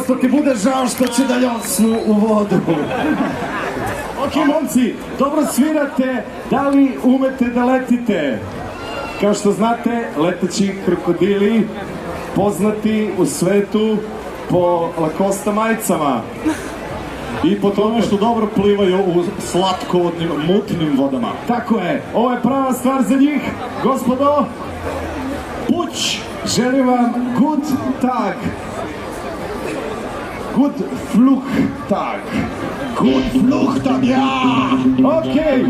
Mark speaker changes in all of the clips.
Speaker 1: Prosto ti bude žao što će da ljosnu u vodu.
Speaker 2: Ok, momci, dobro svirate, da li umete da letite? Kao što znate, leteći krokodili poznati u svetu po Lacoste majicama i po tome što dobro plivaju u slatkovodnim, mutnim vodama. Tako je, ovo je prava stvar za njih. Gospodo, Puć, želim vam good tag. Good Flugtag.
Speaker 1: Gut Fluchtag, ja!
Speaker 2: Okej,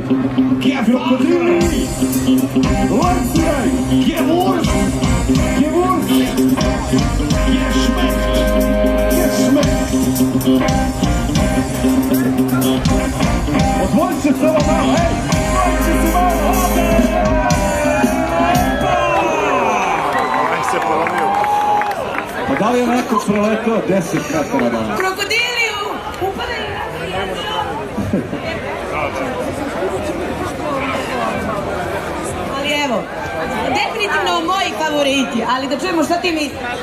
Speaker 2: krokodili, lanciraj,
Speaker 1: Gewurst!
Speaker 2: gewurst,
Speaker 1: Geschmeckt!
Speaker 2: geschmeckt. Odvojit će se ovo malo, ej! Odvojit će se malo,
Speaker 1: Pa da li je neko preletao 10 metara danas?
Speaker 3: Krokodiliju! Upadaju! Ali evo, definitivno moji favoriti, ali da čujemo šta ti misliš.